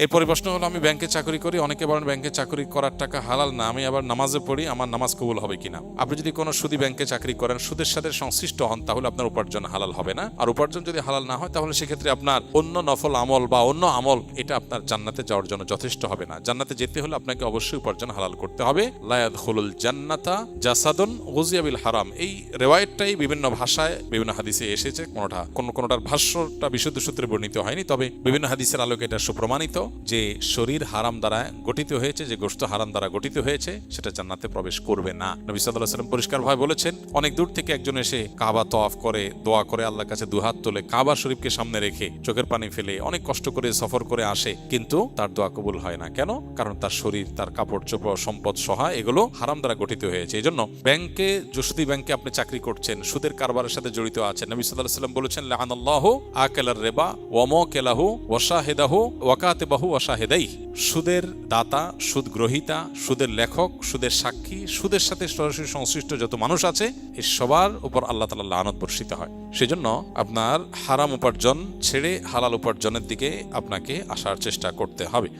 এরপরে প্রশ্ন হলো, আমি ব্যাংকে চাকরি করি, অনেকে বলেন ব্যাংকে চাকরি করার টাকা হালাল না, আমি আবার নামাজে পড়ি, আমার নামাজ কবুল হবে কিনা? আপনি যদি কোনো সুদী ব্যাংকে চাকরি করেন, সুদের সাথে সংশ্লিষ্ট হন, তাহলে আপনার উপার্জন হালাল হবে না। আর উপার্জন যদি হালাল না হয়, তাহলে সেক্ষেত্রে আপনার অন্য নফল আমল বা অন্য আমল এটা আপনার জান্নাতে যাওয়ার জন্য যথেষ্ট হবে না। জান্নাতে যেতে হলে আপনাকে অবশ্যই উপার্জন হালাল করতে হবে। লা ইয়াদখুলুল জান্নাতা জাসাদুন গুযিয়া বিল হারাম, এই রিওয়ায়াতটাই বিভিন্ন ভাষায় বিভিন্ন হাদিসে এসেছে। কোনটার ভাষ্যটা বিশুদ্ধ সূত্রে বর্ণিত হয়নি, তবে বিভিন্ন হাদিসের আলোকে এটা সুপ্রমাণিত যে শরীর হারাম দ্বারা গঠিত হয়েছে, যে গোশত হারাম দ্বারা গঠিত হয়েছে, সেটা জান্নাতে প্রবেশ করবে না। নবী সাল্লাল্লাহু আলাইহি ওয়াসাল্লাম পরিষ্কারভাবে বলেছেন, অনেক দূর থেকে একজন এসে কাবা তওয়াফ করে, দোয়া করে, আল্লাহর কাছে দুহাত তোলে, কাবা শরীফকে সামনে রেখে চোখের পানি ফেলে অনেক কষ্ট করে সফর করে আসে, কিন্তু তার দোয়া কবুল হয় না। কেন? কারণ তার শরীর, তার কাপড় চোপড়, সম্পদ সহায় এগুলো হারাম দ্বারা গঠিত হয়েছে। এই জন্য ব্যাংকে, যদি ব্যাংকে আপনি চাকরি করছেন, সুদের কারবারের সাথে জড়িত আছেন, নবী সাল্লাল্লাহু আলাইহি ওয়াসাল্লাম বলেছেন, লাআনাল্লাহু আকালার রিবা ওয়া মাকালাহু ওয়া শাহিদাহু ওয়া কাতিবাহু ওয়া শাহিদাইহি, সুদের দাতা, সুদ গ্রহীতা, সুদের লেখক, সুদের সাক্ষী, সুদের সাথে সরাসরি সংশ্লিষ্ট যত মানুষ আছে, এই সবার উপর আল্লাহ তাআলা লানত বর্ষিত হয়। সেজন্য আপনার হারাম উপার্জন ছেড়ে হালাল উপার্জনের দিকে আপনাকে আসার চেষ্টা করতে হবে।